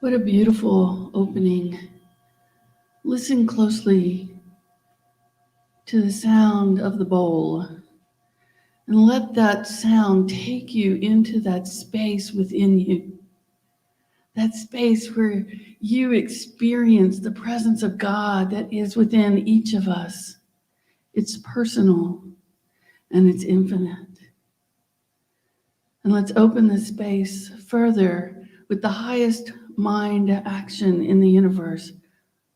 What a beautiful opening. Listen closely to the sound of the bowl and let that sound take you into that space within you. That space where you experience the presence of God that is within each of us. It's personal and it's infinite. And let's open this space further with the highest mind action in the universe,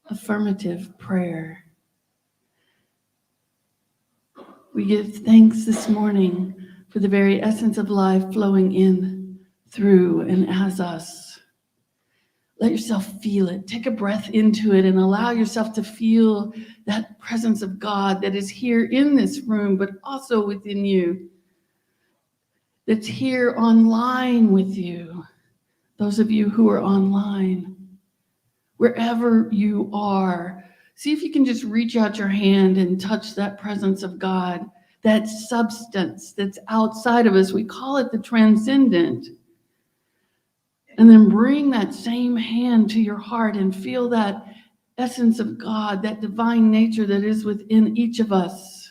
affirmative prayer. We give thanks this morning for the very essence of life flowing in, through, and as us. Let yourself feel it. Take a breath into it and allow yourself to feel that presence of God that is here in this room, but also within you, that's here online with you. Those of you who are online, wherever you are, see if you can just reach out your hand and touch that presence of God, that substance that's outside of us. We call it the transcendent. And then bring that same hand to your heart and feel that essence of God, that divine nature that is within each of us.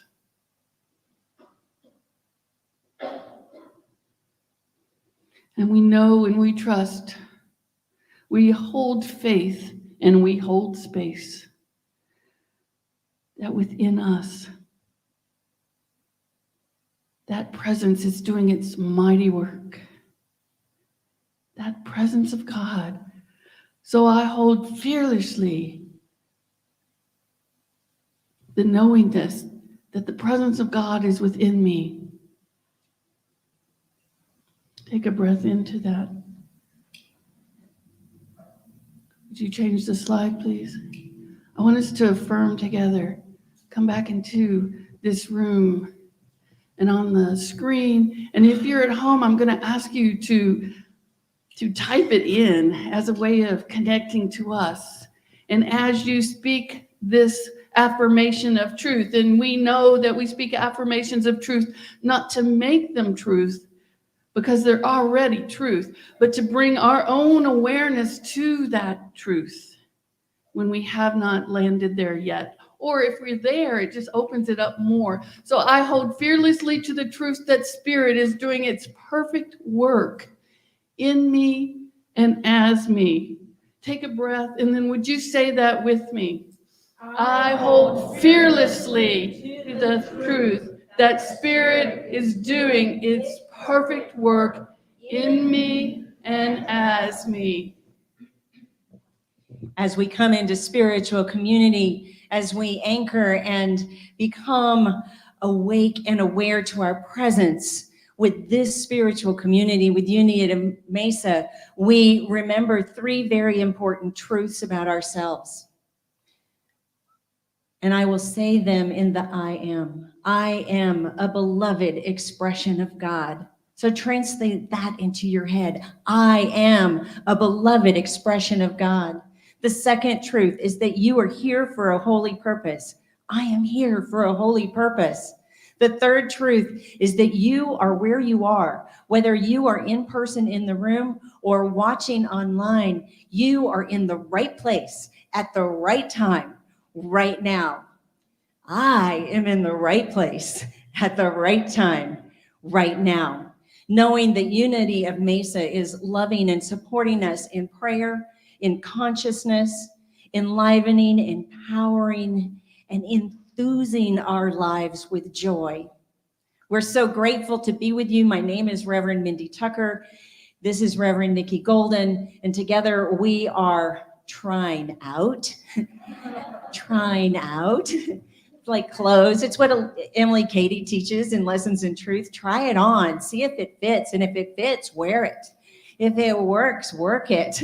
And we know and we trust, we hold faith and we hold space, that within us, that presence is doing its mighty work. That presence of God. So I hold fearlessly the knowingness that the presence of God is within me. Take a breath into that. Would you change the slide, please? I want us to affirm together. Come back into this room and on the screen. And if you're at home, I'm going to ask you to type it in as a way of connecting to us. And as you speak this affirmation of truth, and we know that we speak affirmations of truth not to make them truth, because they're already truth, but to bring our own awareness to that truth when we have not landed there yet. Or if we're there, it just opens it up more. So I hold fearlessly to the truth that Spirit is doing its perfect work in me and as me. Take a breath, and then would you say that with me? I hold fearlessly to the truth that Spirit is doing its perfect work in me and as me. As we come into spiritual community, as we anchor and become awake and aware to our presence with this spiritual community, with Unity at Mesa, we remember three very important truths about ourselves. And I will say them in the I am. I am a beloved expression of God. So translate that into your head. I am a beloved expression of God. The second truth is that you are here for a holy purpose. I am here for a holy purpose. The third truth is that you are where you are, whether you are in person in the room or watching online, you are in the right place at the right time right now. I am in the right place at the right time right now, knowing that Unity of Mesa is loving and supporting us in prayer, in consciousness, enlivening, empowering, and enthusing our lives with joy. We're so grateful to be with you. My name is Reverend Mindy Tucker. This is Reverend Nickie Golden, and together we are trying out. Trying out. Like clothes. It's what Emily Cady teaches in Lessons in Truth. Try it on, see if it fits, and if it fits, wear it. If it works, work it.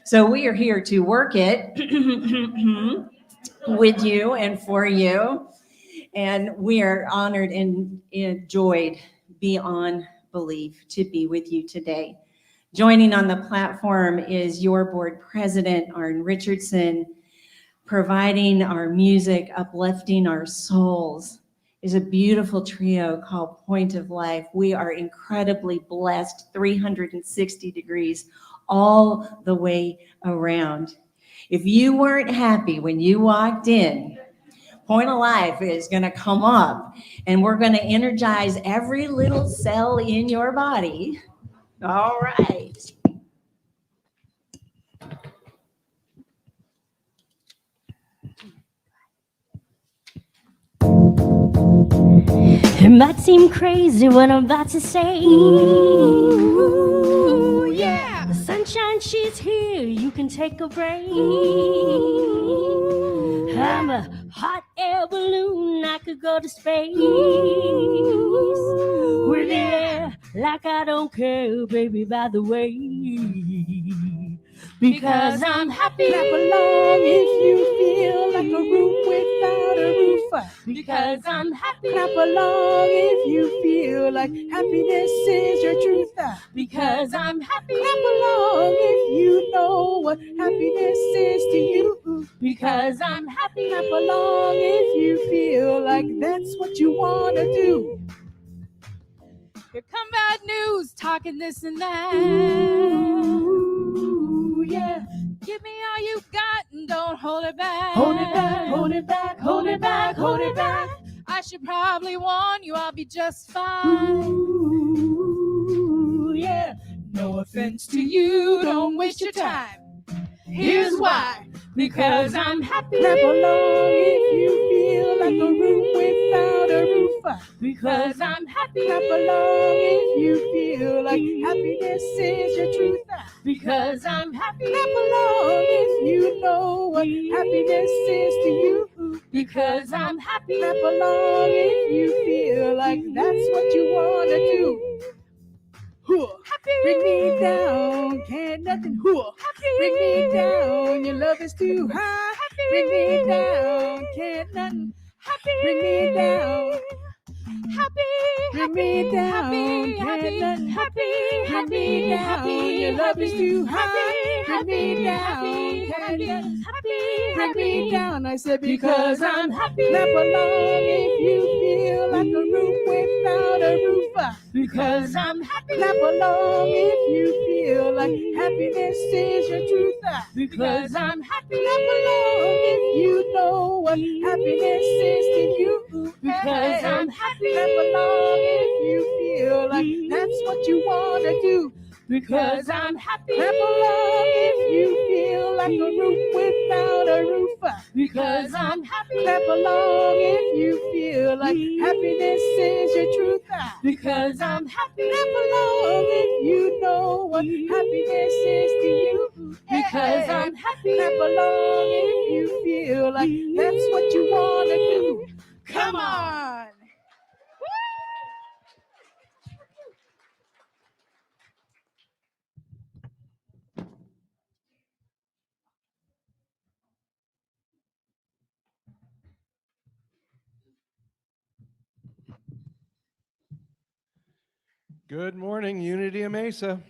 So we are here to work it with you and for you, and we are honored and enjoyed beyond belief to be with you today. Joining on the platform is your board president, Arn Richardson. Providing our music, uplifting our souls, is a beautiful trio called Point of Life. We are incredibly blessed, 360 degrees all the way around. If you weren't happy when you walked in, Point of Life is going to come up and we're going to energize every little cell in your body. All right. It might seem crazy what I'm about to say. Ooh, yeah. The sunshine, she's here. You can take a break. I'm a hot air balloon. I could go to space with the air like I don't care, baby, by the way. Because I'm happy. Clap along if you feel like a room without a roof. Because I'm happy. Clap along if you feel like happiness is your truth. Because I'm happy. Clap along if you know what happiness is to you. Because I'm happy. Clap along if you feel like that's what you want to do. Here come bad news, talking this and that. Ooh, yeah. Give me all you got and don't hold it back. Hold it back, hold it back, hold it back, hold it back. I should probably warn you, I'll be just fine. Ooh, yeah. No offense to you, don't waste your time. Here's why. Because I'm happy. Clap along if you feel like a room without a roof. Because I'm happy. Clap along if you feel like happiness is your truth. Because I'm happy. Clap along if you know what happiness is to you. Because I'm happy. Clap along if you feel like that's what you want to do. Happy. Bring me down, can't nothing. Bring me down, your love is too high. Bring me down, can't nothing. Bring me down. Bring me down, can't nothing. Bring me down, your love is too high. Bring me down, can't nothing. Bring me down, I said because I'm happy. Clap along if you feel like a room without a roof. Because I'm happy. Clap along if you feel like happiness is your truth. Because I'm happy. Clap along if you know what happiness is to you. Because I'm happy. Clap along if you feel like that's what you want to do. Because I'm happy. Clap along if you feel like a room without a roof. Because I'm happy. Clap along if you feel like happiness is your truth. Because I'm happy. Clap along if you know what happiness is to you. Because I'm happy. Clap along if you feel like that's what you want to do. Come on. Good morning, Unity of Mesa.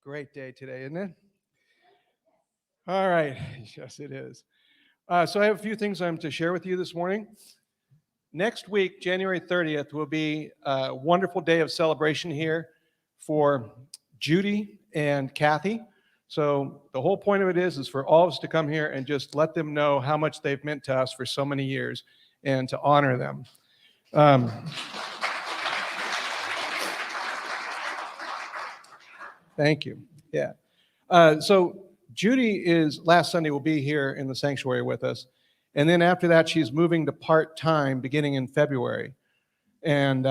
Great day today, isn't it? All right, yes it is. So I have a few things I'm to share with you this morning. Next week, January 30th, will be a wonderful day of celebration here for Judy and Kathy. So the whole point of it is for all of us to come here and just let them know how much they've meant to us for so many years and to honor them. Thank you. Yeah. So Judy last Sunday will be here in the sanctuary with us. And then after that, she's moving to part-time beginning in February. And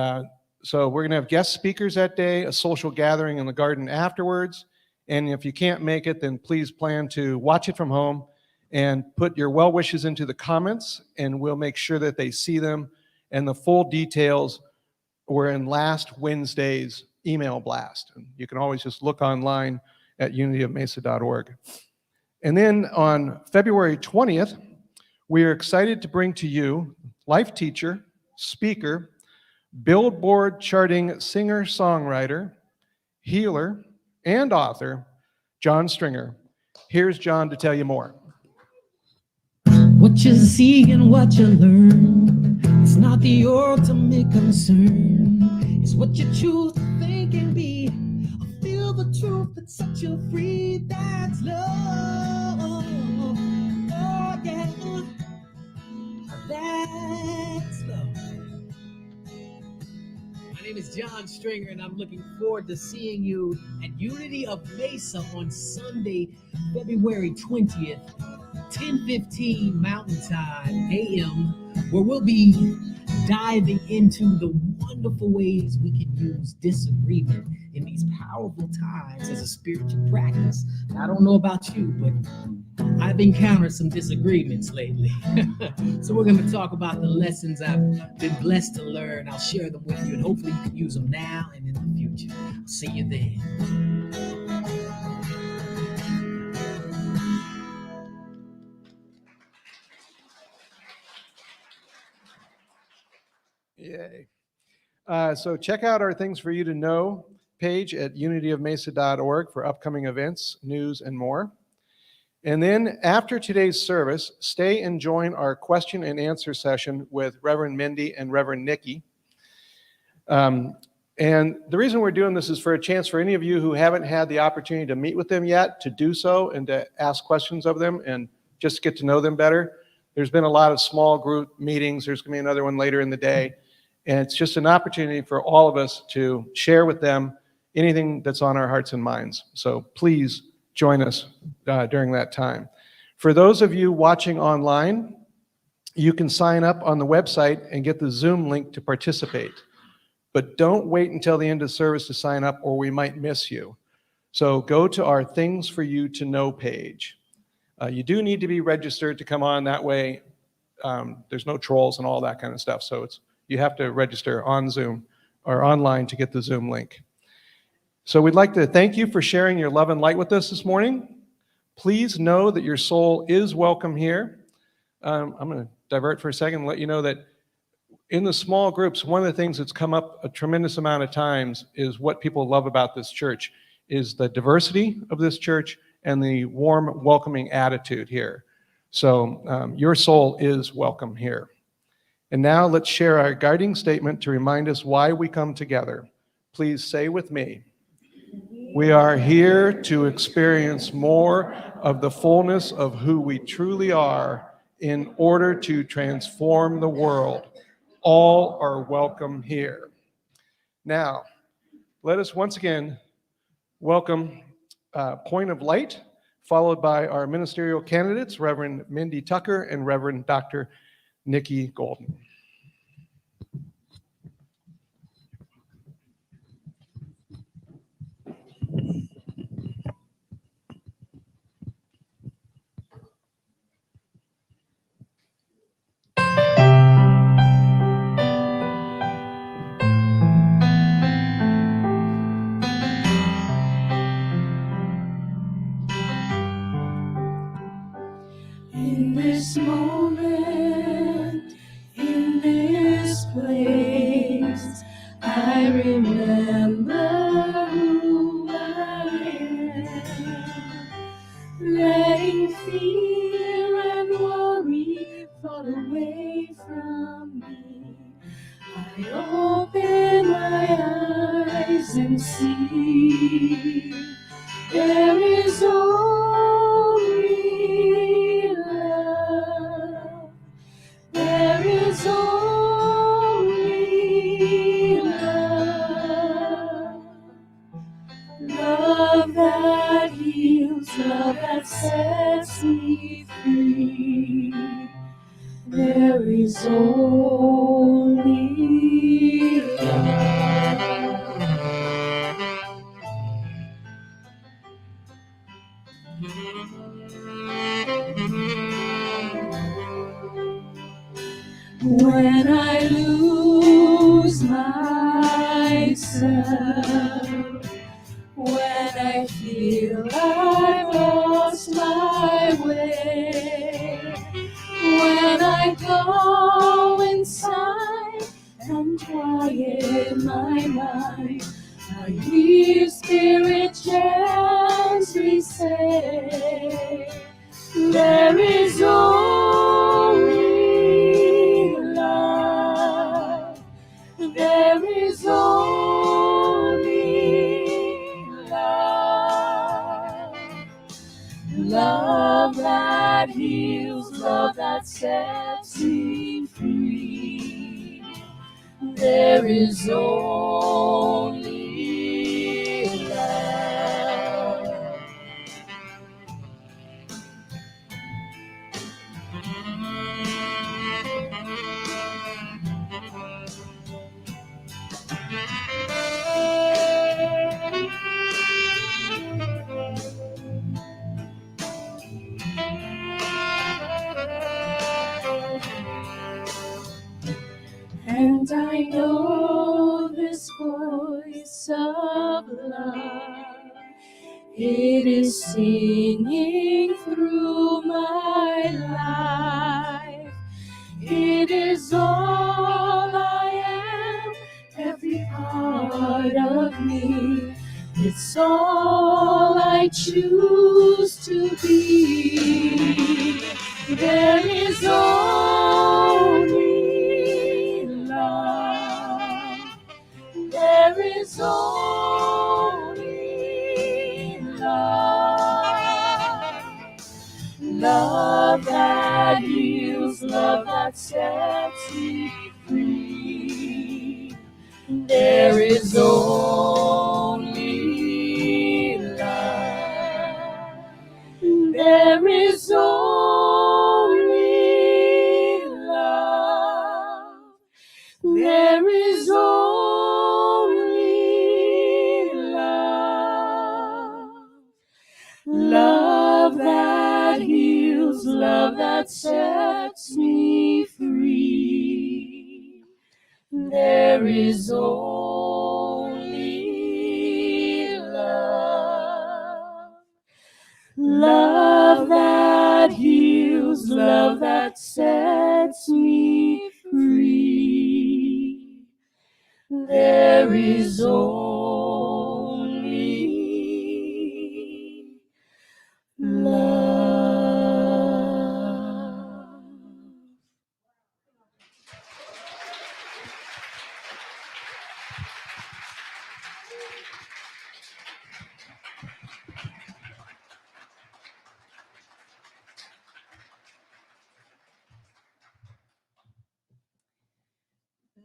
so we're going to have guest speakers that day, a social gathering in the garden afterwards. And if you can't make it, then please plan to watch it from home and put your well wishes into the comments, and we'll make sure that they see them. And the full details were in last Wednesday's email blast. And you can always just look online at unityofmesa.org. And then on February 20th, we are excited to bring to you life teacher, speaker, Billboard charting singer-songwriter, healer, and author, John Stringer. Here's John to tell you more. What you see and what you learn, it's not the ultimate concern. It's what you choose to think and be. A truth that sets you free. That's love. Oh, yeah. That's love. My name is John Stringer, and I'm looking forward to seeing you at Unity of Mesa on Sunday, February 20th, 10:15 Mountain Time AM, where we'll be diving into the wonderful ways we can use disagreement in these powerful times as a spiritual practice. I don't know about you, but I've encountered some disagreements lately. So we're going to talk about the lessons I've been blessed to learn. I'll share them with you, and hopefully you can use them now and in the future. I'll see you then. Yay. So check out our Things for You to Know page at unityofmesa.org for upcoming events, news, and more. And then after today's service, stay and join our question and answer session with Reverend Mindy and Reverend Nickie. And the reason we're doing this is for a chance for any of you who haven't had the opportunity to meet with them yet to do so and to ask questions of them and just get to know them better. There's been a lot of small group meetings. There's going to be another one later in the day. And it's just an opportunity for all of us to share with them anything that's on our hearts and minds. So please join us during that time. For those of you watching online, you can sign up on the website and get the Zoom link to participate. But don't wait until the end of service to sign up, or we might miss you. So go to our Things for You to Know page. You do need to be registered to come on. That way, there's no trolls and all that kind of stuff. So you have to register on Zoom or online to get the Zoom link. So we'd like to thank you for sharing your love and light with us this morning. Please know that your soul is welcome here. I'm going to divert for a second and let you know that in the small groups, one of the things that's come up a tremendous amount of times is what people love about this church is the diversity of this church and the warm, welcoming attitude here. So your soul is welcome here. And now let's share our guiding statement to remind us why we come together. Please say with me, we are here to experience more of the fullness of who we truly are in order to transform the world. All are welcome here. Now, let us once again welcome Point of Light, followed by our ministerial candidates, Reverend Mindy Tucker and Reverend Dr. Nickie Golden. In this moment, in this place, I remember who I am, letting fear and worry fall away from me. I open my eyes and see there is only love. There is only love. Love that heals, love that sets me free. There is only love. When I lose myself, when I feel I've lost my way, when I go inside and quiet my mind, I hear Spirit gently say, there is only love. There is only love. Love that heals, love that sets me free. There is only love. And I know this voice of love, it is singing through my life. It is all I am, every part of me. It's all I choose to be. There is only love. There is only love. Love that heals, love that sets me free. There is only love. There is only love. There is only love. Love that heals, love that sets me free. There is only love. Love that heals, love that sets me free. There is only love.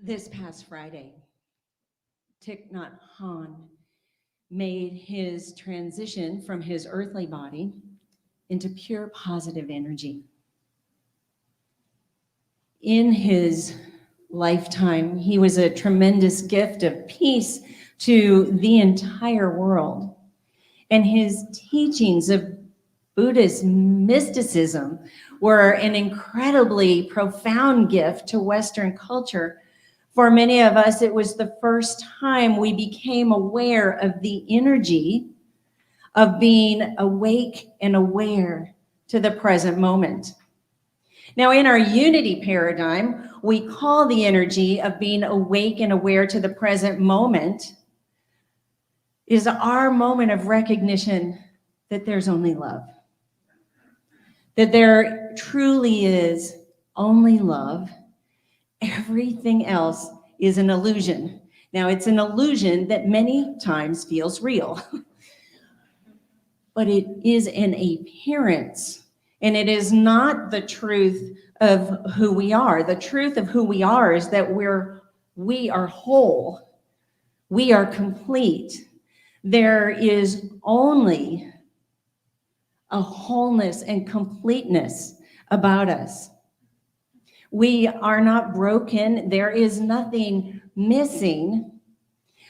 This past Friday, Thich Nhat Hanh made his transition from his earthly body into pure positive energy. In his lifetime, he was a tremendous gift of peace to the entire world. And his teachings of Buddhist mysticism were an incredibly profound gift to Western culture. For many of us, it was the first time we became aware of the energy of being awake and aware to the present moment. Now, in our unity paradigm, we call the energy of being awake and aware to the present moment is our moment of recognition that there's only love. That there truly is only love. Everything else is an illusion. Now, it's an illusion that many times feels real, but it is an appearance, and it is not the truth of who we are. The truth of who we are is that we are whole. We are complete. There is only a wholeness and completeness about us. We are not broken. There is nothing missing.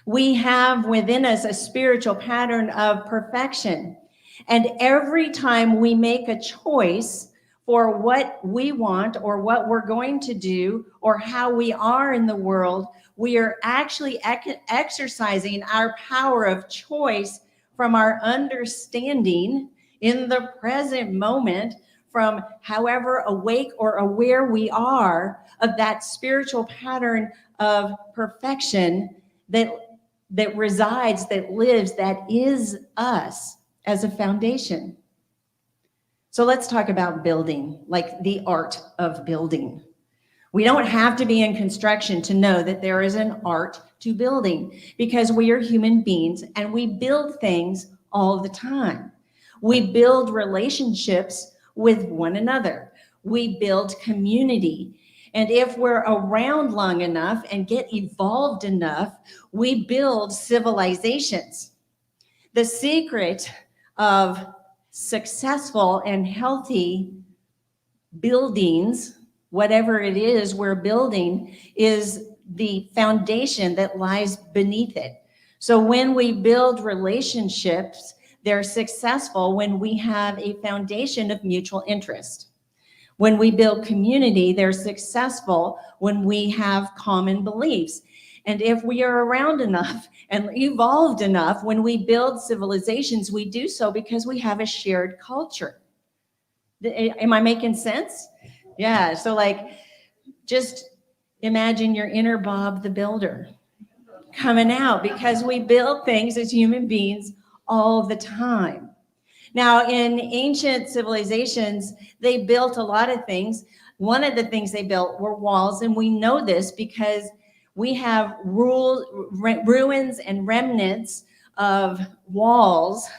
We have within us a spiritual pattern of perfection. And every time we make a choice for what we want or what we're going to do or how we are in the world, we are actually exercising our power of choice from our understanding in the present moment, from however awake or aware we are of that spiritual pattern of perfection that resides, that lives, that is us as a foundation. So let's talk about building, like the art of building. We don't have to be in construction to know that there is an art to building, because we are human beings and we build things all the time. We build relationships with one another. We build community. And if we're around long enough and get evolved enough, we build civilizations. The secret of successful and healthy buildings, whatever it is we're building, is the foundation that lies beneath it. So when we build relationships, they're successful when we have a foundation of mutual interest. When we build community, they're successful when we have common beliefs. And if we are around enough and evolved enough, when we build civilizations, we do so because we have a shared culture. Am I making sense? Yeah, so like, just imagine your inner Bob the Builder coming out, because we build things as human beings all the time. Now, in ancient civilizations, they built a lot of things. One of the things they built were walls, and we know this because we have ruins and remnants of walls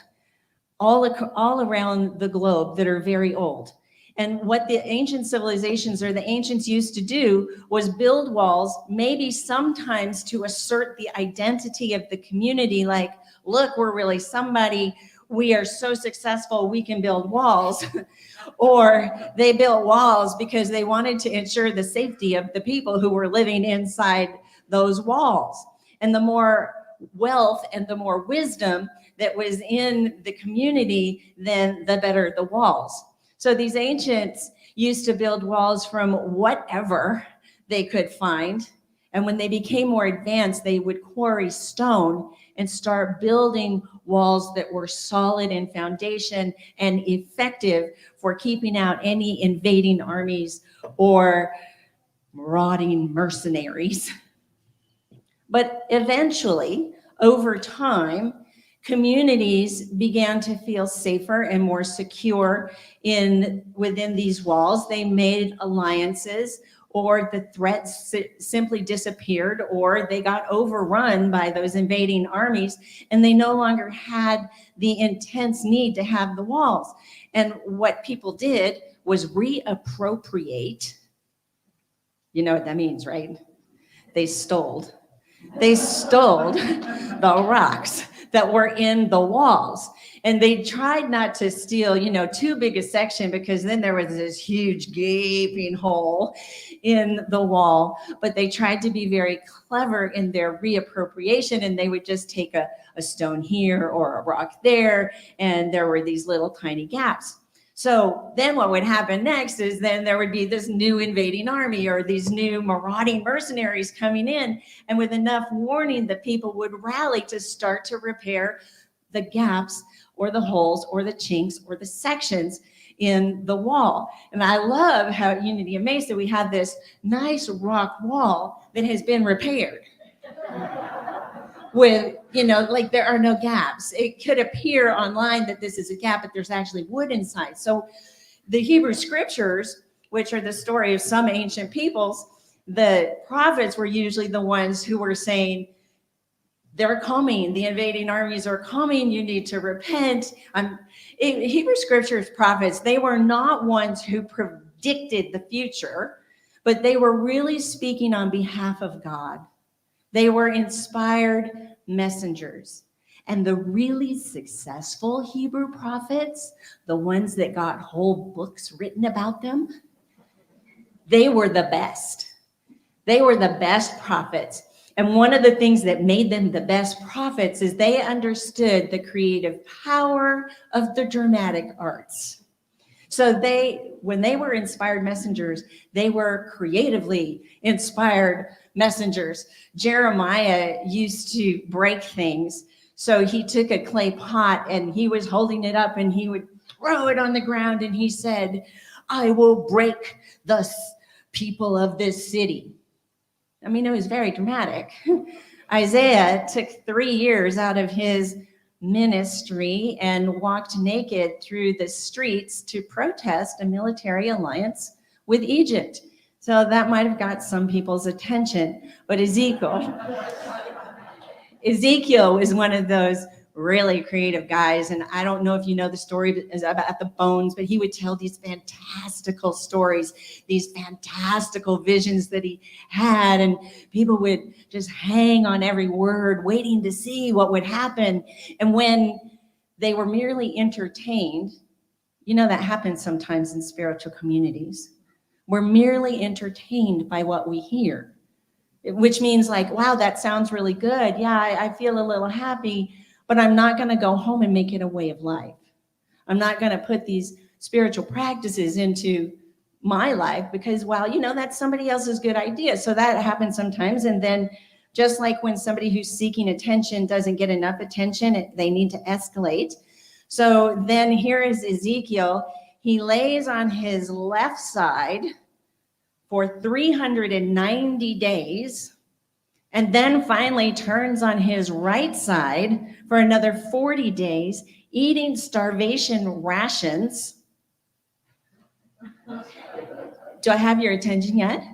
all around the globe that are very old. And what the ancient civilizations or the ancients used to do was build walls, maybe sometimes to assert the identity of the community, like, look, we're really somebody, we are so successful, we can build walls. Or they built walls because they wanted to ensure the safety of the people who were living inside those walls. And the more wealth and the more wisdom that was in the community, then the better the walls. So these ancients used to build walls from whatever they could find. And when they became more advanced, they would quarry stone and start building walls that were solid in foundation and effective for keeping out any invading armies or marauding mercenaries. But eventually, over time, communities began to feel safer and more secure within these walls. They made alliances, or the threats simply disappeared, or they got overrun by those invading armies, and they no longer had the intense need to have the walls. And what people did was reappropriate. You know what that means, right? They stole the rocks that were in the walls. And they tried not to steal, too big a section, because then there was this huge gaping hole in the wall. But they tried to be very clever in their reappropriation, and they would just take a stone here or a rock there, and there were these little tiny gaps. So then what would happen next is then there would be this new invading army or these new marauding mercenaries coming in. And with enough warning, the people would rally to start to repair the gaps or the holes or the chinks or the sections in the wall. And I love how at Unity of Mesa, we have this nice rock wall that has been repaired. With, like there are no gaps. It could appear online that this is a gap, but there's actually wood inside. So the Hebrew scriptures, which are the story of some ancient peoples, the prophets were usually the ones who were saying, they're coming, the invading armies are coming, you need to repent. Hebrew scriptures prophets, they were not ones who predicted the future, but they were really speaking on behalf of God. They were inspired messengers. And the really successful Hebrew prophets, the ones that got whole books written about them, they were the best. They were the best prophets. And one of the things that made them the best prophets is they understood the creative power of the dramatic arts. So when they were inspired messengers, they were creatively inspired messengers. Jeremiah used to break things. So he took a clay pot and he was holding it up and he would throw it on the ground and he said, I will break the people of this city. I mean, it was very dramatic. Isaiah took 3 years out of his ministry and walked naked through the streets to protest a military alliance with Egypt. So that might have got some people's attention. But Ezekiel is one of those really creative guys. And I don't know if you know the story about the bones, but he would tell these fantastical stories, these fantastical visions that he had. And people would just hang on every word, waiting to see what would happen. And when they were merely entertained, you know, that happens sometimes in spiritual communities. We're merely entertained by what we hear, which means like, wow, that sounds really good. Yeah, I feel a little happy, but I'm not going to go home and make it a way of life. I'm not going to put these spiritual practices into my life because, well, you know, that's somebody else's good idea. So that happens sometimes. And then just like when somebody who's seeking attention doesn't get enough attention, they need to escalate. So then here is Ezekiel. He lays on his left side for 390 days, and then finally turns on his right side for another 40 days, eating starvation rations. Do I have your attention yet?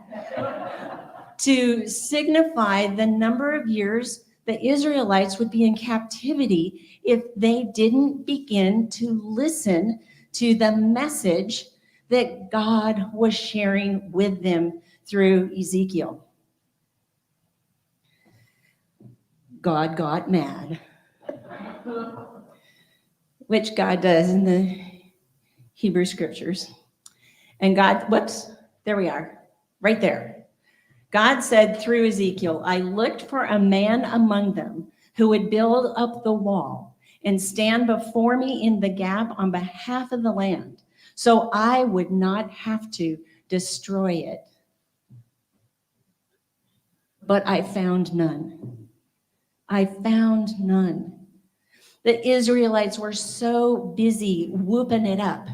To signify the number of years the Israelites would be in captivity if they didn't begin to listen to the message that God was sharing with them through Ezekiel. God got mad, which God does in the Hebrew scriptures. And God, whoops, there we are, right there. God said through Ezekiel, I looked for a man among them who would build up the wall and stand before me in the gap on behalf of the land, so I would not have to destroy it. But I found none. I found none. The Israelites were so busy whooping it up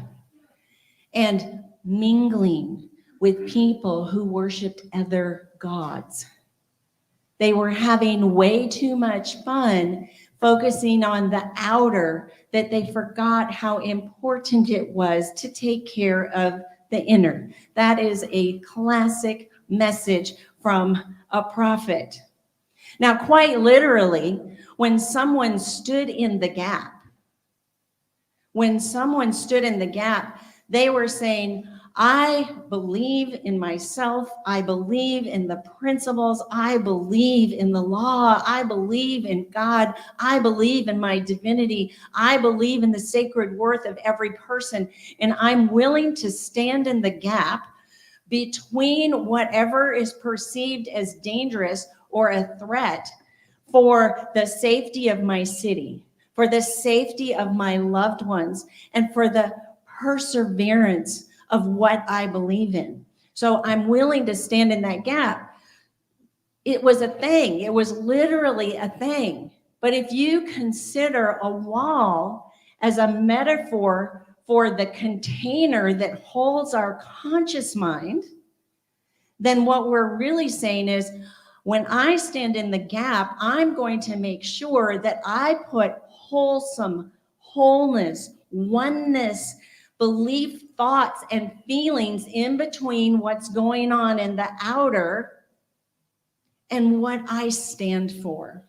and mingling with people who worshiped other gods. They were having way too much fun focusing on the outer that they forgot how important it was to take care of the inner. That is a classic message from a prophet. Now, quite literally, when someone stood in the gap, they were saying, I believe in myself. I believe in the principles. I believe in the law. I believe in God. I believe in my divinity. I believe in the sacred worth of every person. And I'm willing to stand in the gap between whatever is perceived as dangerous or a threat for the safety of my city, for the safety of my loved ones, and for the perseverance of what I believe in. So I'm willing to stand in that gap. It was a thing. It was literally a thing. But if you consider a wall as a metaphor for the container that holds our conscious mind, then what we're really saying is, when I stand in the gap, I'm going to make sure that I put wholesome, wholeness, oneness, belief, thoughts, and feelings in between what's going on in the outer and what I stand for.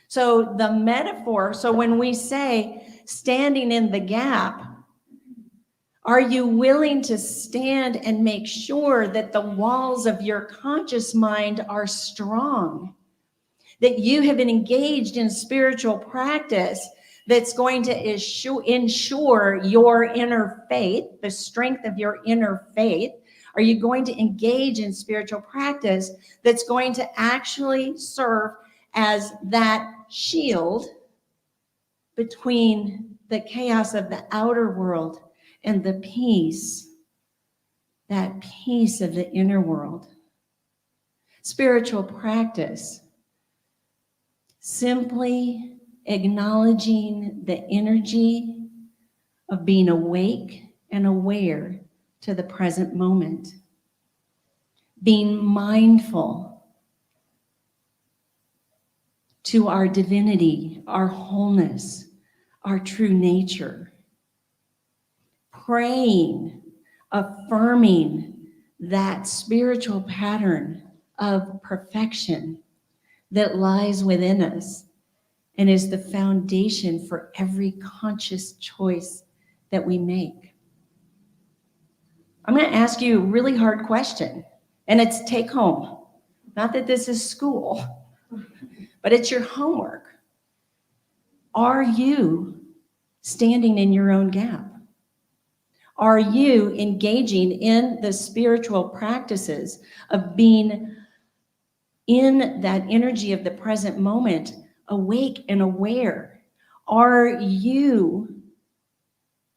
So the metaphor, so when we say standing in the gap, are you willing to stand and make sure that the walls of your conscious mind are strong? That you have been engaged in spiritual practice that's going to ensure your inner faith, the strength of your inner faith? Are you going to engage in spiritual practice that's going to actually serve as that shield between the chaos of the outer world and the peace, that peace of the inner world? Spiritual practice, simply acknowledging the energy of being awake and aware to the present moment, being mindful to our divinity, our wholeness, our true nature, praying, affirming that spiritual pattern of perfection that lies within us, and is the foundation for every conscious choice that we make. I'm going to ask you a really hard question, and it's take home. Not that this is school, but it's your homework. Are you standing in your own gap? Are you engaging in the spiritual practices of being in that energy of the present moment, awake and aware? Are you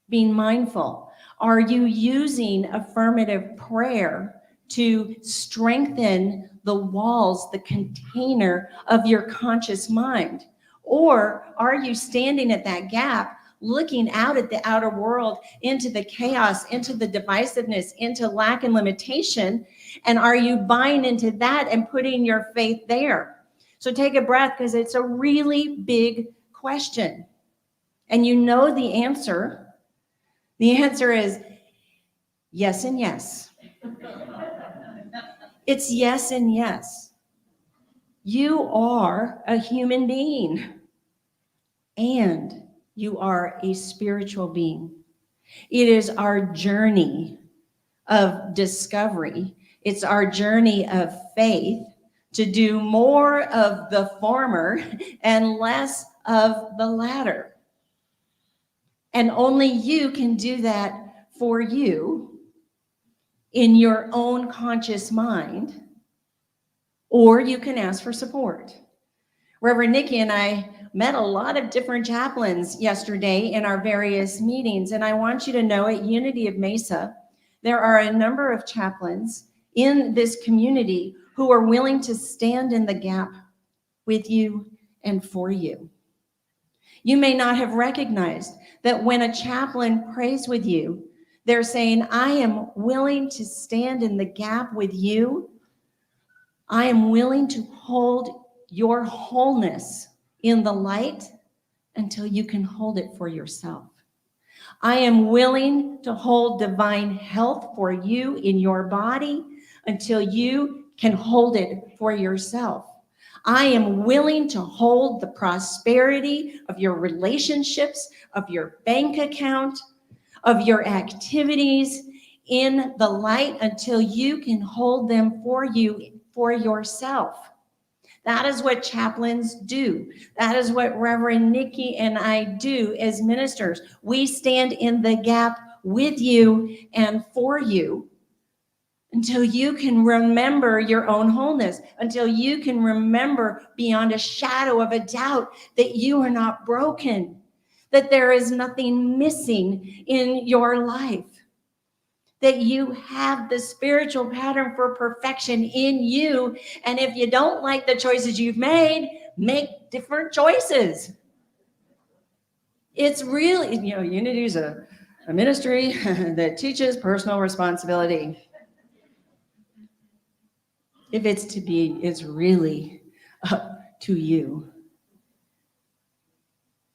being mindful? Are you using affirmative prayer to strengthen the walls, the container of your conscious mind? Or are you standing at that gap, looking out at the outer world, into the chaos, into the divisiveness, into lack and limitation? And are you buying into that and putting your faith there? So take a breath, because it's a really big question. And you know the answer. The answer is yes and yes. It's yes and yes. You are a human being, and you are a spiritual being. It is our journey of discovery. It's our journey of faith to do more of the former and less of the latter. And only you can do that for you in your own conscious mind, or you can ask for support. Reverend Nickie and I met a lot of different chaplains yesterday in our various meetings, and I want you to know at Unity of Mesa, there are a number of chaplains in this community who are willing to stand in the gap with you and for you. You may not have recognized that when a chaplain prays with you, they're saying, I am willing to stand in the gap with you. I am willing to hold your wholeness in the light until you can hold it for yourself. I am willing to hold divine health for you in your body until you can hold it for yourself. I am willing to hold the prosperity of your relationships, of your bank account, of your activities in the light until you can hold them for you, for yourself. That is what chaplains do. That is what Reverend Nickie and I do as ministers. We stand in the gap with you and for you until you can remember your own wholeness, until you can remember beyond a shadow of a doubt that you are not broken, that there is nothing missing in your life, that you have the spiritual pattern for perfection in you. And if you don't like the choices you've made, make different choices. It's really, Unity is a ministry that teaches personal responsibility. If it's to be, it's really up to you.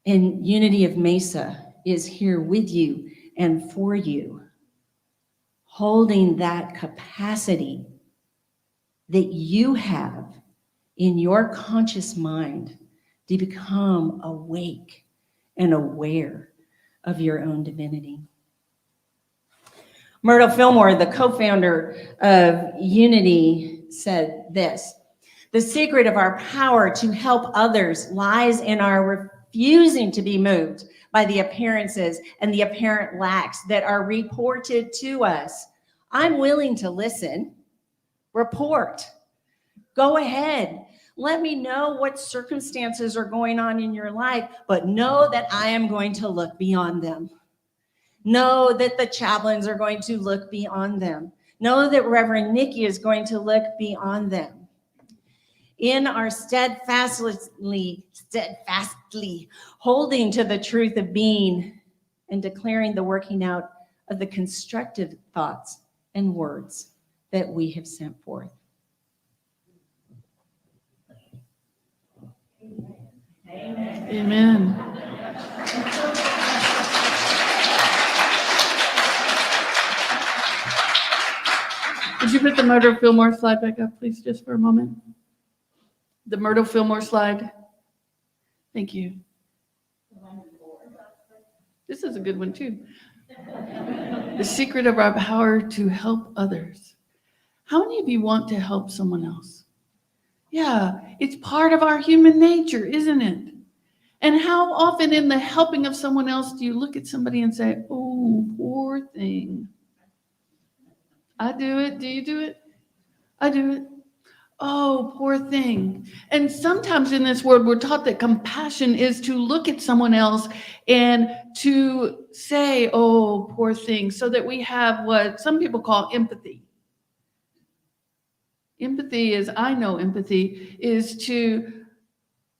And Unity of Mesa is here with you and for you, holding that capacity that you have in your conscious mind to become awake and aware of your own divinity. Myrtle Fillmore, the co-founder of Unity, said this: the secret of our power to help others lies in our refusing to be moved by the appearances and the apparent lacks that are reported to us. I'm willing to listen. Report. Go ahead. Let me know what circumstances are going on in your life, but know that I am going to look beyond them. Know that the chaplains are going to look beyond them. Know that Reverend Nickie is going to look beyond them. In our steadfastly holding to the truth of being and declaring the working out of the constructive thoughts and words that we have sent forth. Amen. Amen. Would you put the Myrtle Fillmore slide back up, please, just for a moment? The Myrtle Fillmore slide. Thank you. This is a good one too. The secret of our power to help others. How many of you want to help someone else? Yeah, it's part of our human nature, isn't it? And how often in the helping of someone else do you look at somebody and say, oh, poor thing? I do it. Do you do it? I do it. Oh, poor thing. And sometimes in this world, we're taught that compassion is to look at someone else and to say, oh, poor thing, so that we have what some people call empathy. Empathy is, I know empathy is to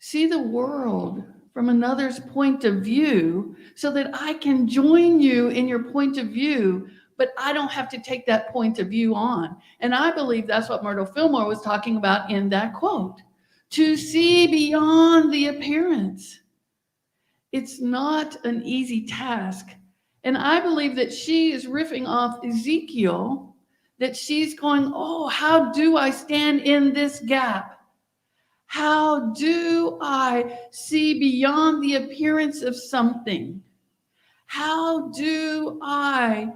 see the world from another's point of view so that I can join you in your point of view, but I don't have to take that point of view on. And I believe that's what Myrtle Fillmore was talking about in that quote. To see beyond the appearance. It's not an easy task. And I believe that she is riffing off Ezekiel, that she's going, oh, how do I stand in this gap? How do I see beyond the appearance of something? How do I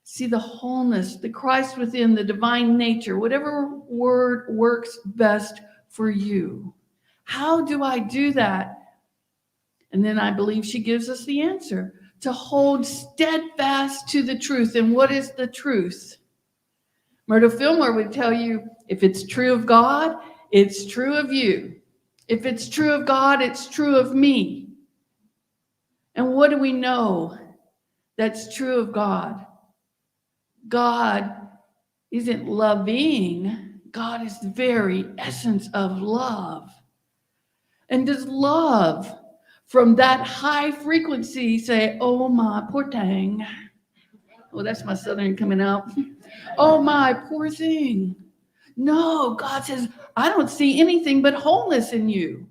see the wholeness, the Christ within, the divine nature, whatever word works best for you? How do I do that? And then I believe she gives us the answer, to hold steadfast to the truth. And what is the truth? Myrtle Fillmore would tell you, if it's true of God, it's true of you. If it's true of God, it's true of me. And what do we know that's true of God? God isn't loving. God is the very essence of love. And does love from that high frequency say, oh my poor thing? Oh, that's my Southern coming out. Oh my poor thing. No, God says, I don't see anything but wholeness in you.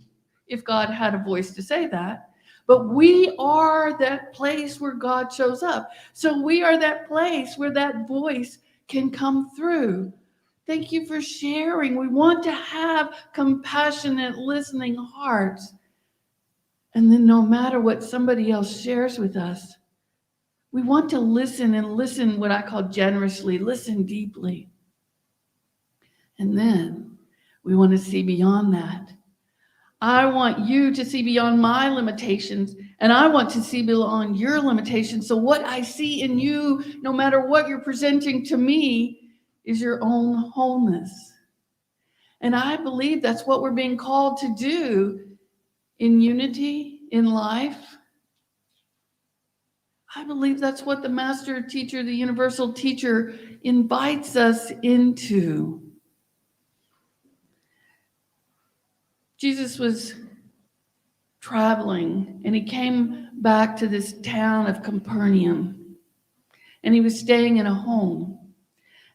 If God had a voice to say that. But we are that place where God shows up. So we are that place where that voice can come through. Thank you for sharing. We want to have compassionate, listening hearts. And then no matter what somebody else shares with us, we want to listen and listen what I call generously, listen deeply. And then we want to see beyond that. I want you to see beyond my limitations, and I want to see beyond your limitations. So what I see in you, no matter what you're presenting to me, is your own wholeness. And I believe that's what we're being called to do in unity, in life. I believe that's what the master teacher, the universal teacher, invites us into. Jesus was traveling, and he came back to this town of Capernaum, and he was staying in a home.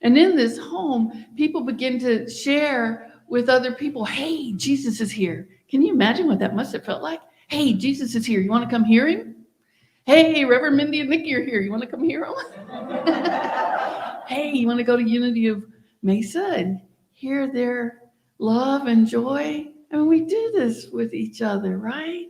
And in this home, people begin to share with other people, hey, Jesus is here. Can you imagine what that must have felt like? Hey, Jesus is here. You want to come hear him? Hey, Reverend Mindy and Nickie are here. You want to come hear him? Hey, you want to go to Unity of Mesa and hear their love and joy? I mean, we do this with each other, right?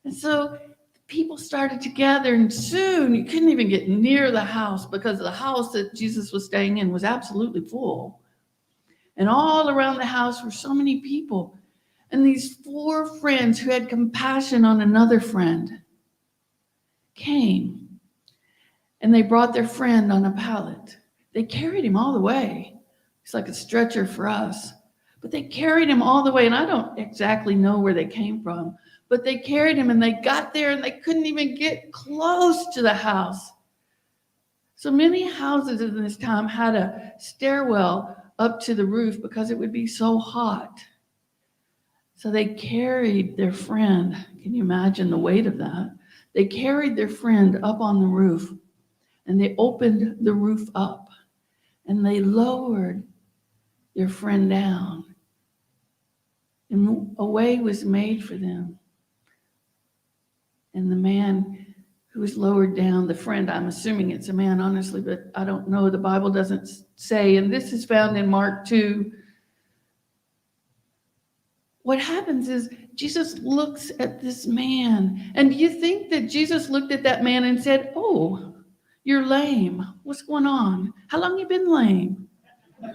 And so people started to gather, and soon you couldn't even get near the house because the house that Jesus was staying in was absolutely full. And all around the house were so many people. And these 4 friends who had compassion on another friend came, and they brought their friend on a pallet. They carried him all the way. It's like a stretcher for us. But they carried him all the way, and I don't exactly know where they came from, but they carried him, and they got there, and they couldn't even get close to the house. So many houses in this time had a stairwell up to the roof because it would be so hot. So they carried their friend. Can you imagine the weight of that? They carried their friend up on the roof, and they opened the roof up, and they lowered their friend down. And a way was made for them. And the man who was lowered down, the friend, I'm assuming it's a man, honestly, but I don't know. The Bible doesn't say, and this is found in Mark 2. What happens is Jesus looks at this man. And do you think that Jesus looked at that man and said, oh, you're lame. What's going on? How long you been lame?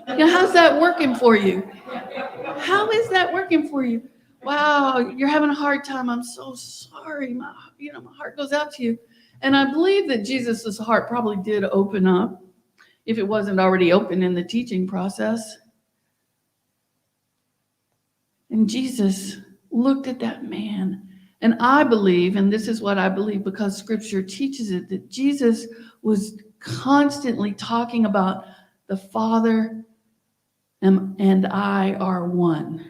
How's that working for you? How is that working for you? Wow, you're having a hard time. I'm so sorry. My heart goes out to you. And I believe that Jesus's heart probably did open up, if it wasn't already open in the teaching process. And Jesus looked at that man. And I believe, and this is what I believe because Scripture teaches it, that Jesus was constantly talking about the Father and I are one.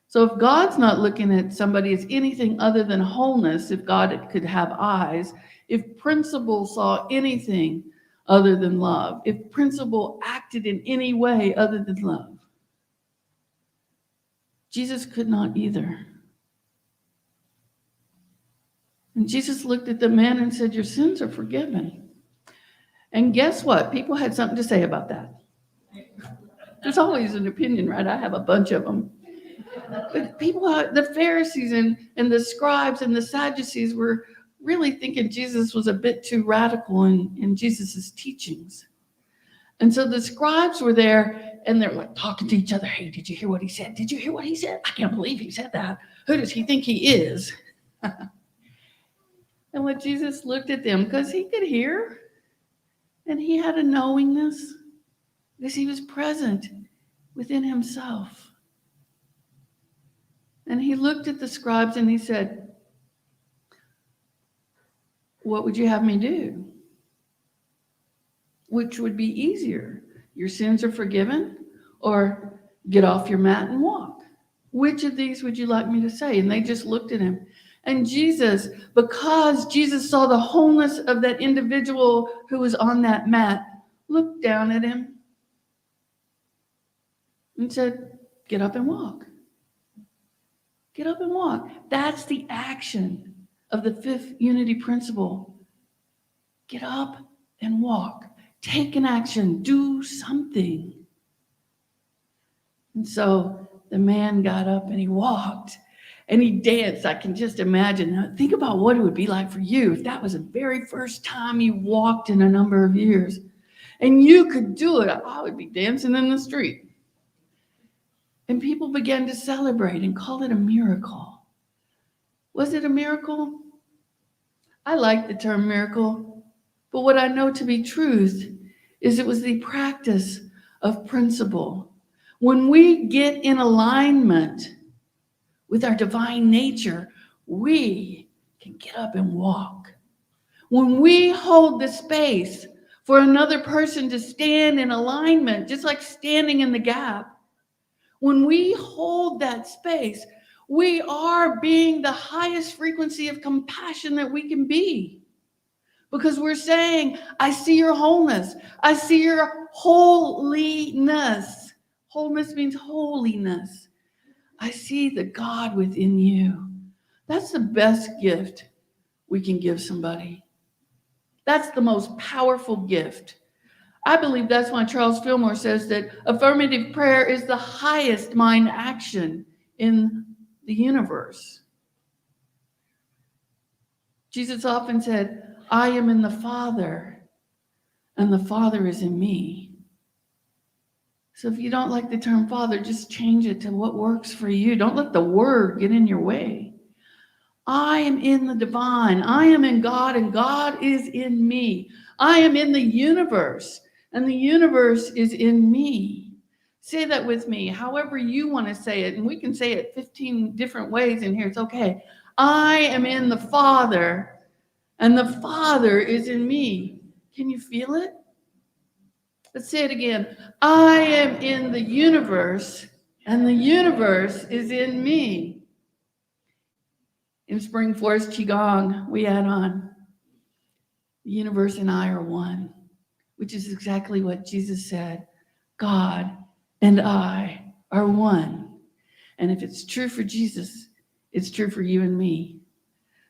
So if God's not looking at somebody as anything other than wholeness, if God could have eyes, if principle saw anything other than love, if principle acted in any way other than love, Jesus could not either. And Jesus looked at the man and said, your sins are forgiven. And guess what? People had something to say about that. There's always an opinion, right? I have a bunch of them. But people, the Pharisees and the scribes and the Sadducees were really thinking Jesus was a bit too radical in Jesus's teachings. And so the scribes were there and they're like talking to each other. Hey, did you hear what he said? Did you hear what he said? I can't believe he said that. Who does he think he is? And when Jesus looked at them, because he could hear and he had a knowingness, because he was present within himself. And he looked at the scribes and he said, what would you have me do? Which would be easier? Your sins are forgiven, or get off your mat and walk? Which of these would you like me to say? And they just looked at him. And Jesus, because Jesus saw the wholeness of that individual who was on that mat, looked down at him and said, get up and walk. Get up and walk. That's the action of the fifth unity principle. Get up and walk. Take an action. Do something. And so the man got up and he walked and he danced. I can just imagine. Now, think about what it would be like for you if that was the very first time you walked in a number of years. And you could do it. I would be dancing in the street. And people began to celebrate and call it a miracle. Was it a miracle? I like the term miracle, but what I know to be truth is it was the practice of principle. When we get in alignment with our divine nature, we can get up and walk. When we hold the space for another person to stand in alignment, just like standing in the gap, when we hold that space, we are being the highest frequency of compassion that we can be. Because we're saying, I see your wholeness. I see your holiness. Wholeness means holiness. I see the God within you. That's the best gift we can give somebody. That's the most powerful gift. I believe that's why Charles Fillmore says that affirmative prayer is the highest mind action in the universe. Jesus often said, I am in the Father, and the Father is in me. So if you don't like the term Father, just change it to what works for you. Don't let the word get in your way. I am in the divine. I am in God, and God is in me. I am in the universe, and the universe is in me. Say that with me, however you want to say it, and we can say it 15 different ways in here. It's okay. I am in the Father, and the Father is in me. Can you feel it? Let's say it again. I am in the universe, and the universe is in me. In Spring Forest Qigong, we add on, the universe and I are one, which is exactly what Jesus said. God and I are one. And if it's true for Jesus, it's true for you and me.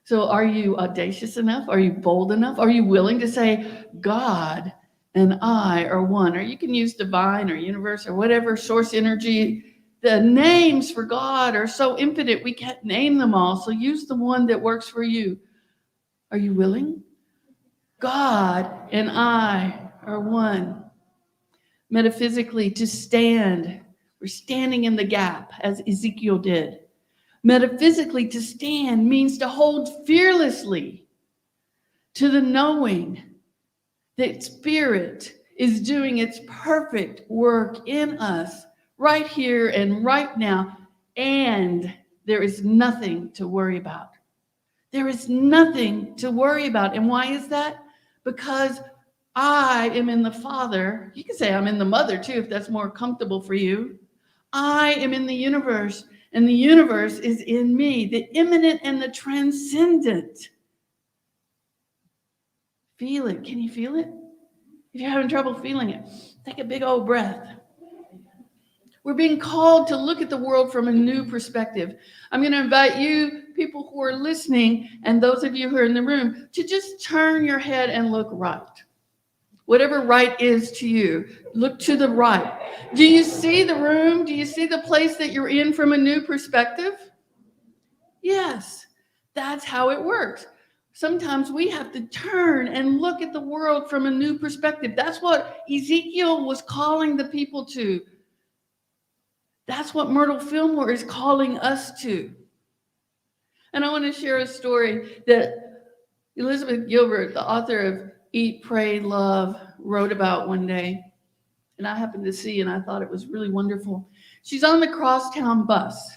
So are you audacious enough? Are you bold enough? Are you willing to say, God and I are one? Or you can use divine or universe or whatever source energy The names for God are so infinite, we can't name them all. So use the one that works for you. Are you willing? God and I are one. Metaphysically, to stand. We're standing in the gap, as Ezekiel did. Metaphysically, to stand means to hold fearlessly to the knowing that Spirit is doing its perfect work in us right here and right now, and there is nothing to worry about. There is nothing to worry about. And why is that? Because I am in the Father. You can say I'm in the Mother too, if that's more comfortable for you. I am in the universe, and the universe is in me, the immanent and the transcendent. Feel it. Can you feel it? If you're having trouble feeling it, take a big old breath. We're being called to look at the world from a new perspective. I'm going to invite you, people who are listening, and those of you who are in the room, to just turn your head and look right. Whatever right is to you, look to the right. Do you see the room? Do you see the place that you're in from a new perspective? Yes, that's how it works. Sometimes we have to turn and look at the world from a new perspective. That's what Ezekiel was calling the people to. That's what Myrtle Fillmore is calling us to. And I want to share a story that Elizabeth Gilbert, the author of Eat, Pray, Love, wrote about one day. And I happened to see, and I thought it was really wonderful. She's on the crosstown bus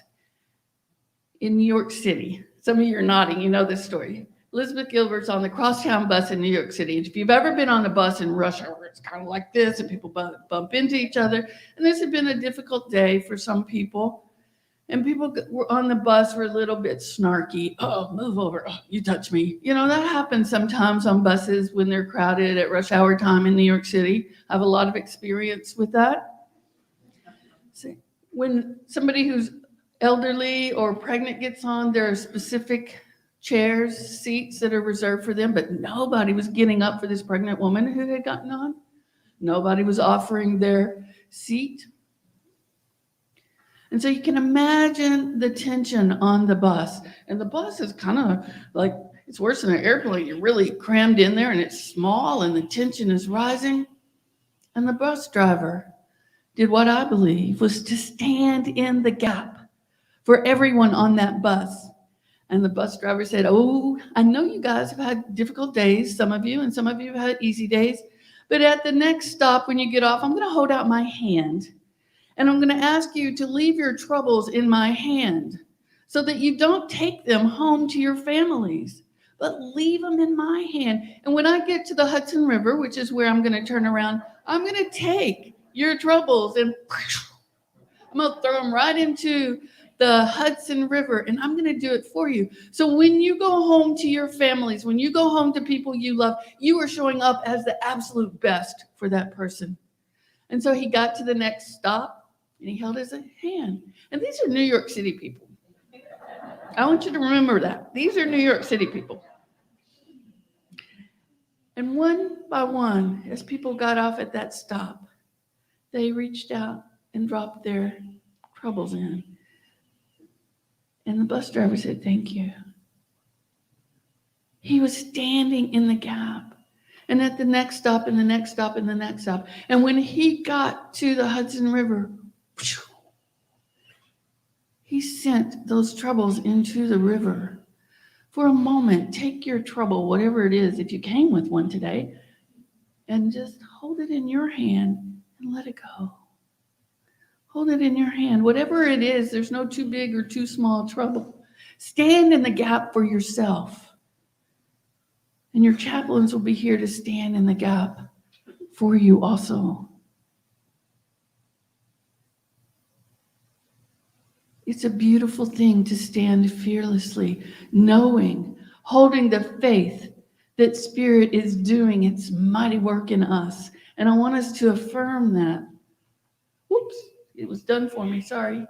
in New York City. Some of you are nodding, you know this story. Elizabeth Gilbert's on the crosstown bus in New York City. And if you've ever been on a bus in rush hour, it's kind of like this, and people bump into each other. And this had been a difficult day for some people. And people were on the bus were a little bit snarky. Oh, move over. Oh, you touch me. You know, that happens sometimes on buses when they're crowded at rush hour time in New York City. I have a lot of experience with that. See, when somebody who's elderly or pregnant gets on, there are specific chairs, seats that are reserved for them, but nobody was getting up for this pregnant woman who had gotten on. Nobody was offering their seat. And so you can imagine the tension on the bus. And the bus is kind of like, it's worse than an airplane. You're really crammed in there, and it's small, and the tension is rising. And the bus driver did what I believe was to stand in the gap for everyone on that bus. And the bus driver said, oh, I know you guys have had difficult days, some of you, and some of you have had easy days. But at the next stop, when you get off, I'm going to hold out my hand. And I'm going to ask you to leave your troubles in my hand so that you don't take them home to your families, but leave them in my hand. And when I get to the Hudson River, which is where I'm going to turn around, I'm going to take your troubles and I'm going to throw them right into the Hudson River, and I'm going to do it for you. So when you go home to your families, when you go home to people you love, you are showing up as the absolute best for that person. And so he got to the next stop, and he held his hand. And these are New York City people. I want you to remember that. These are New York City people. And one by one, as people got off at that stop, they reached out and dropped their troubles in. And the bus driver said, thank you. He was standing in the gap. And at the next stop, and the next stop, and the next stop. And when he got to the Hudson River, he sent those troubles into the river. For a moment, take your trouble, whatever it is, if you came with one today, and just hold it in your hand and let it go. Hold it in your hand. Whatever it is, there's no too big or too small trouble. Stand in the gap for yourself. And your chaplains will be here to stand in the gap for you also. It's a beautiful thing to stand fearlessly, knowing, holding the faith that Spirit is doing its mighty work in us. And I want us to affirm that. Whoops, it was done for me, sorry.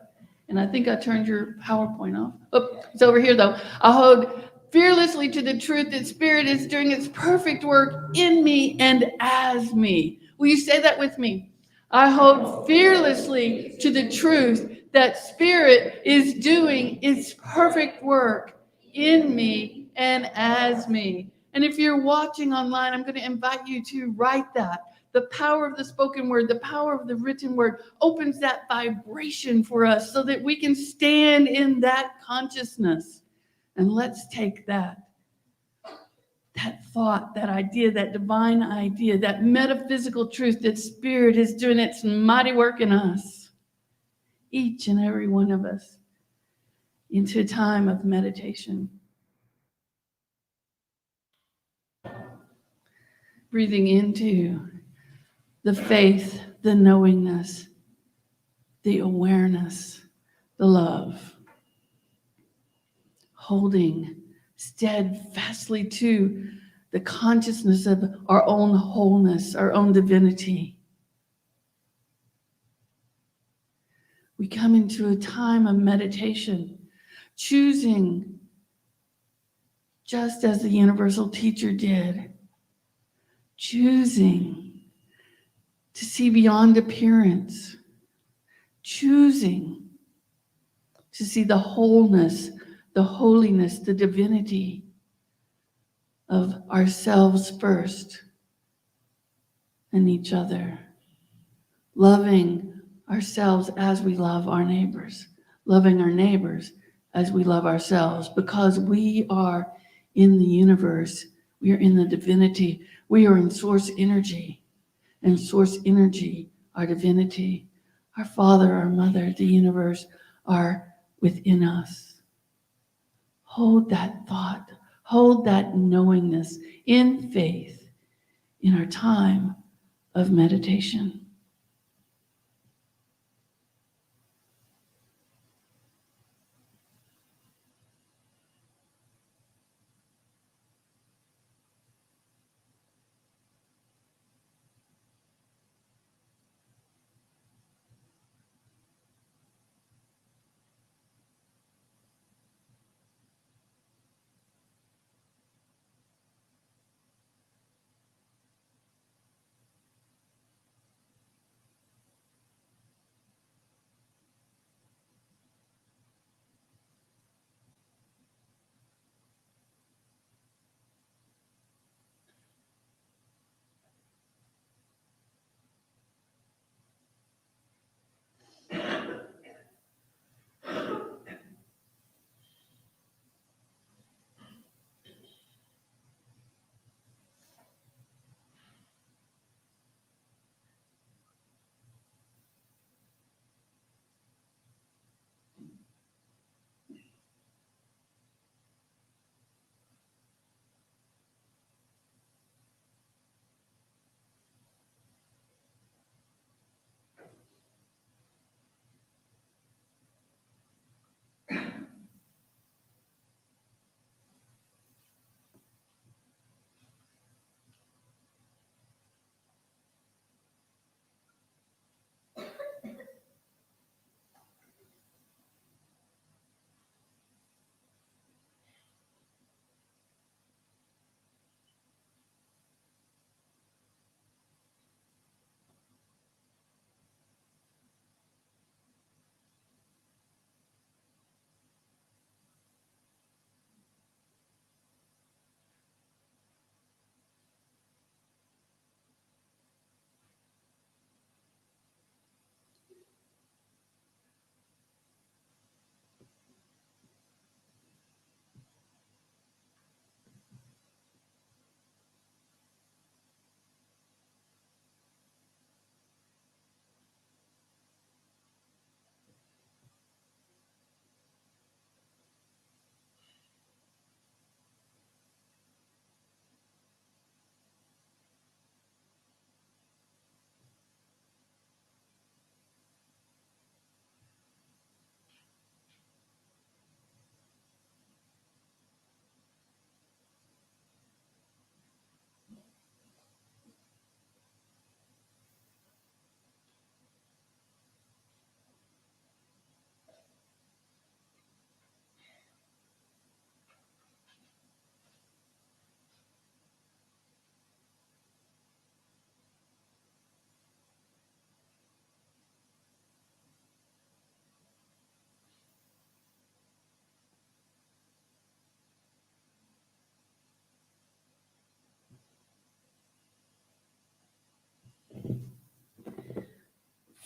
And I think I turned your PowerPoint off. Oh, it's over here though. I hold fearlessly to the truth that Spirit is doing its perfect work in me and as me. Will you say that with me? I hold fearlessly to the truth that Spirit is doing its perfect work in me and as me. And if you're watching online, I'm going to invite you to write that. The power of the spoken word, the power of the written word opens that vibration for us so that we can stand in that consciousness. And let's take that thought, that idea, that divine idea, that metaphysical truth that Spirit is doing its mighty work in us, each and every one of us, into a time of meditation. Breathing into the faith, the knowingness, the awareness, the love. Holding steadfastly to the consciousness of our own wholeness, our own divinity. We come into a time of meditation, choosing, just as the universal teacher did, choosing to see beyond appearance, choosing to see the wholeness, the holiness, the divinity of ourselves first and each other. Loving ourselves as we love our neighbors, loving our neighbors as we love ourselves, because we are in the universe, we are in the divinity, we are in source energy, and source energy, our divinity, our Father, our Mother, the universe are within us. Hold that thought, hold that knowingness in faith in our time of meditation.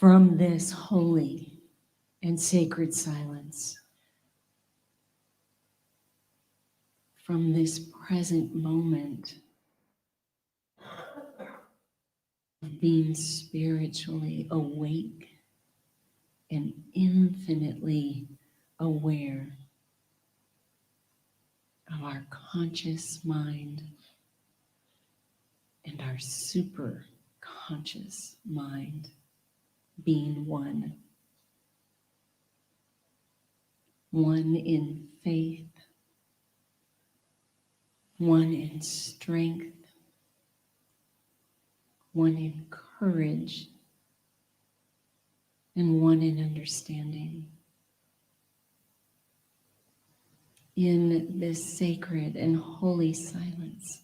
from this holy and sacred silence, from this present moment of being spiritually awake and infinitely aware of our conscious mind and our super conscious mind being one. One in faith, one in strength, one in courage, and one in understanding. In this sacred and holy silence,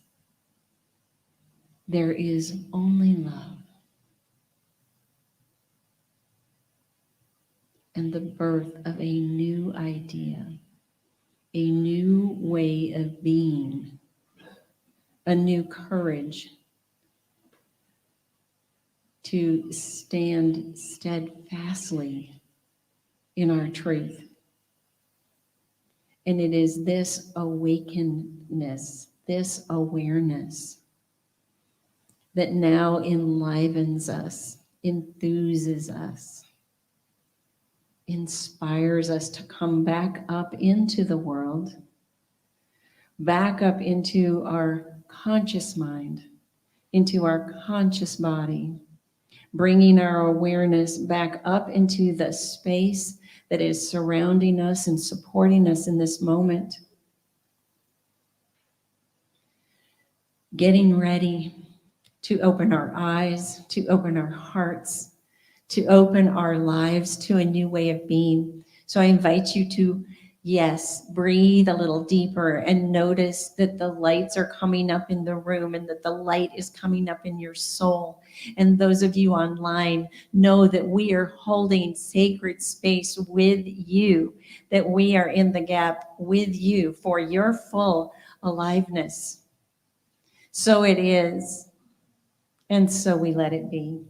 there is only love and the birth of a new idea, a new way of being, a new courage to stand steadfastly in our truth. And it is this awakenedness, this awareness that now enlivens us, enthuses us, inspires us to come back up into the world, back up into our conscious mind, into our conscious body, bringing our awareness back up into the space that is surrounding us and supporting us in this moment. Getting ready to open our eyes, to open our hearts, to open our lives to a new way of being. So I invite you to, yes, breathe a little deeper and notice that the lights are coming up in the room and that the light is coming up in your soul. And those of you online know that we are holding sacred space with you, that we are in the gap with you for your full aliveness. So it is, and so we let it be.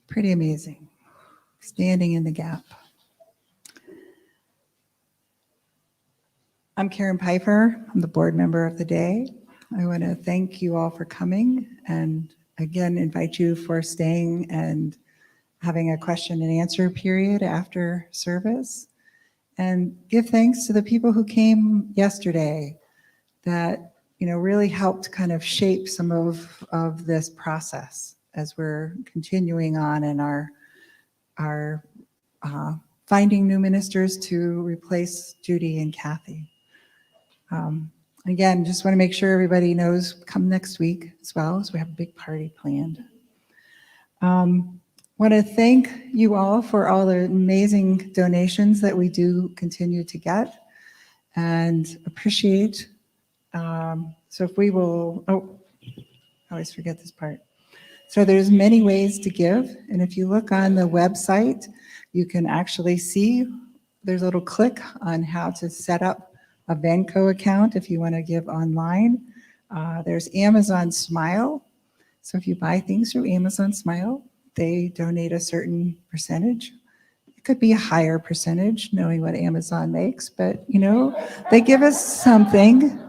Pretty amazing. Standing in the gap. I'm Karen Pfeiffer. I'm the board member of the day. I want to thank you all for coming and again invite you for staying and having a question and answer period after service. And give thanks to the people who came yesterday that really helped kind of shape some of this process as we're continuing on in our finding new ministers to replace Judy and Kathy. Again, just want to make sure everybody knows, come next week as well, as we have a big party planned. Want to thank you all for all the amazing donations that we do continue to get and appreciate. So if we will, I always forget this part. So there's many ways to give. And if you look on the website, you can actually see there's a little click on how to set up a Venco account if you want to give online. There's Amazon Smile. So if you buy things through Amazon Smile, they donate a certain percentage. It could be a higher percentage, knowing what Amazon makes, but they give us something.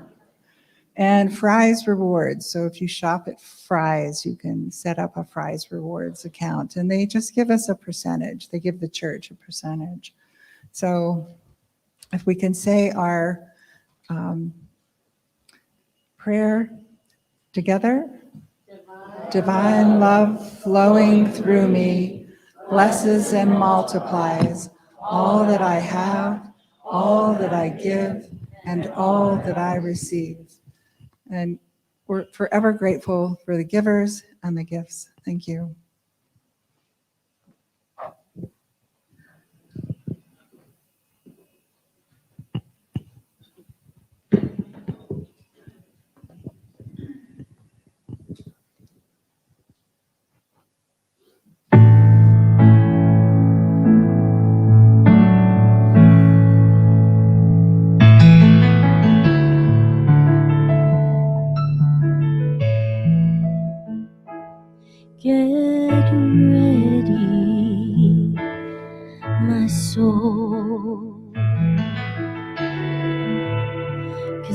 And Fry's Rewards. So if you shop at Fry's, you can set up a Fry's Rewards account, and they just give us a percentage. They give the church a percentage. So if we can say our prayer together. Divine love flowing through me, blesses and multiplies all that I have, all that I give, and all that I receive. And we're forever grateful for the givers and the gifts. Thank you.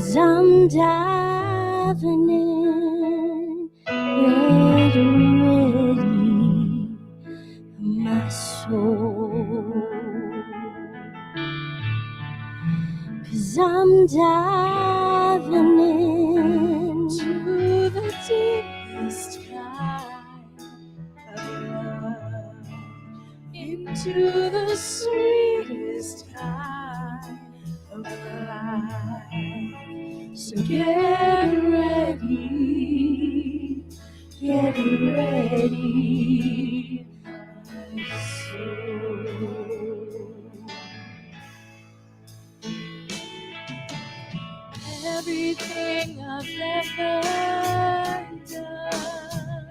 'cause I'm diving in, get ready, my soul. 'Cause I'm diving into the deepest kind of love, into the sweetest kind of life. So get ready, my soul. Everything I've ever done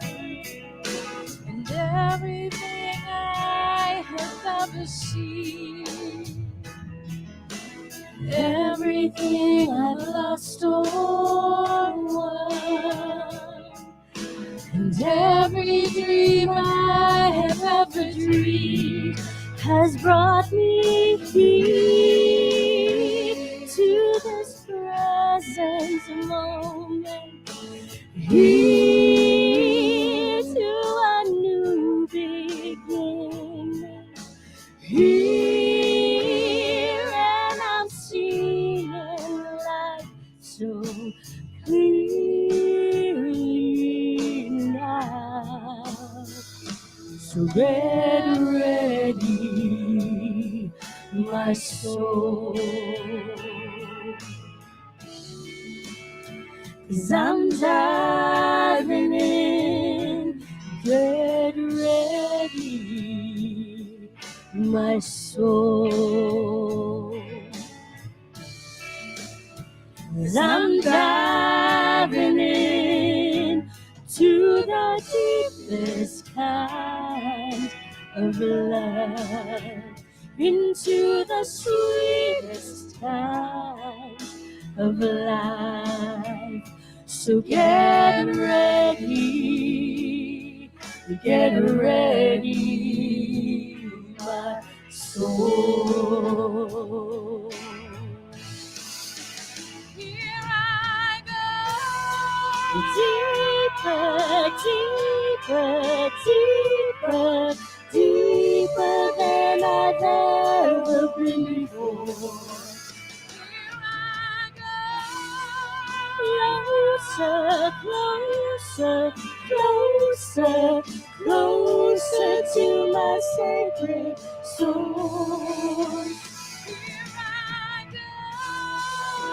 and everything I have ever seen, everything I've lost or won, and every dream I have ever dreamed has brought me here to this present moment, here to a new beginning, here, and I'm seeing life so clearly now. So get ready, my soul, 'cause I'm diving in, get ready, my soul. 'Cause I'm diving in to the deepest kind of love, into the sweetest kind of life. So get ready, my soul. Here I go, deeper, deeper, deeper, deeper than I've ever been before. Here I go, closer, closer, closer, closer to my sacred soul.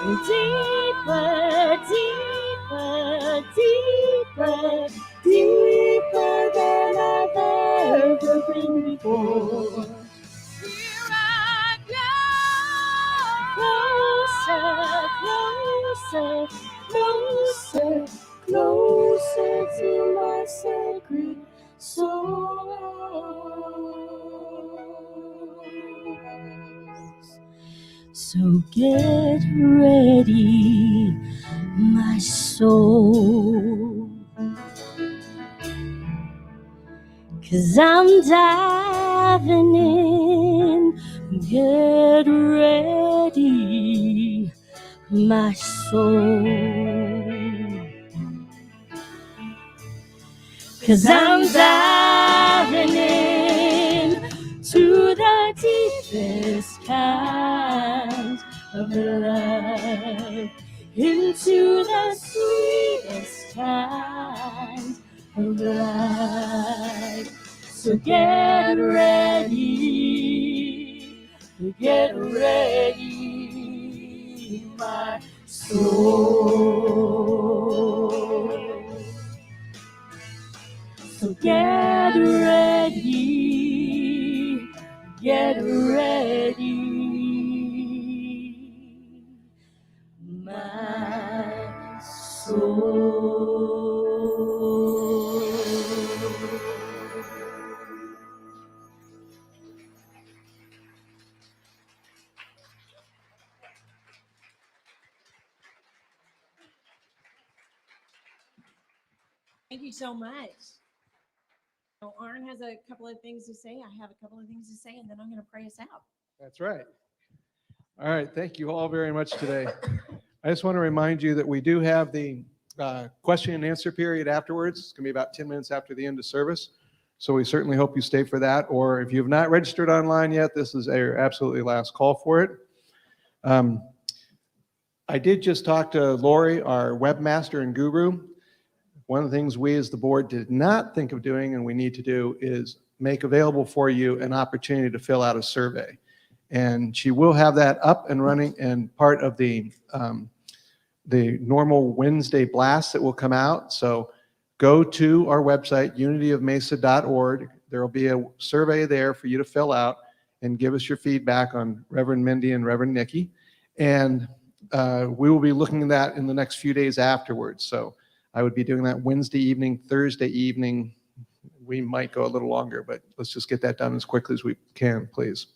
Deeper, deeper, deeper, deeper than I've ever been before. Here I go, closer, closer, closer, closer to my sacred soul. So get ready, my soul, 'cause I'm diving in. Get ready, my soul, 'cause I'm diving in to the deepest kind of love, into the sweetest kind of life. So get ready, my soul. So get ready, my soul. Thank you so much. So Arn has a couple of things to say. I have a couple of things to say, and then I'm going to pray us out. That's right. All right. Thank you all very much today. I just want to remind you that we do have the question and answer period afterwards. It's going to be about 10 minutes after the end of service. So we certainly hope you stay for that. Or if you've not registered online yet, this is our absolutely last call for it. I did just talk to Lori, our webmaster and guru. One of the things we as the board did not think of doing and we need to do is make available for you an opportunity to fill out a survey. And she will have that up and running and part of the normal Wednesday blast that will come out. So go to our website, unityofmesa.org. There will be a survey there for you to fill out and give us your feedback on Reverend Mindy and Reverend Nickie. And we will be looking at that in the next few days afterwards. So I would be doing that Wednesday evening, Thursday evening. We might go a little longer, but let's just get that done as quickly as we can, please.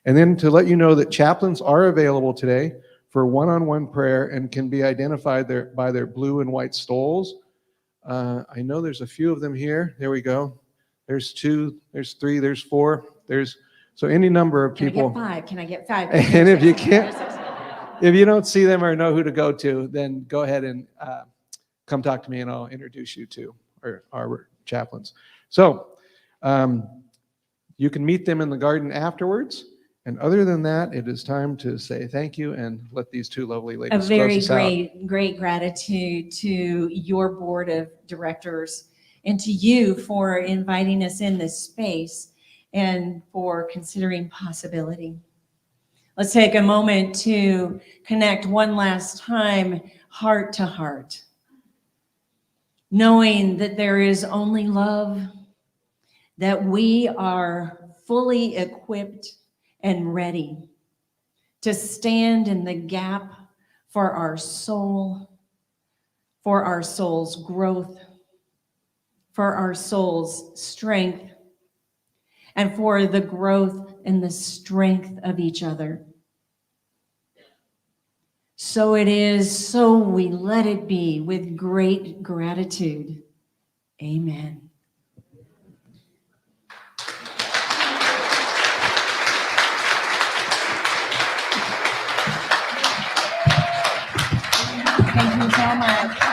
And then to let you know that chaplains are available today for one-on-one prayer and can be identified by their blue and white stoles. I know there's a few of them here. There we go. There's 2, there's 3, there's 4. So any number of people. Can I get 5? And if you can't, if you don't see them or know who to go to, then go ahead and come talk to me and I'll introduce you to our chaplains. So you can meet them in the garden afterwards. And other than that, it is time to say thank you and let these two lovely ladies A very close us out. great gratitude to your board of directors and to you for inviting us in this space and for considering possibility. Let's take a moment to connect one last time, heart to heart, knowing that there is only love, that we are fully equipped and ready to stand in the gap for our soul, for our soul's growth, for our soul's strength, and for the growth and the strength of each other. So it is, so we let it be with great gratitude. Amen. Thank you so much.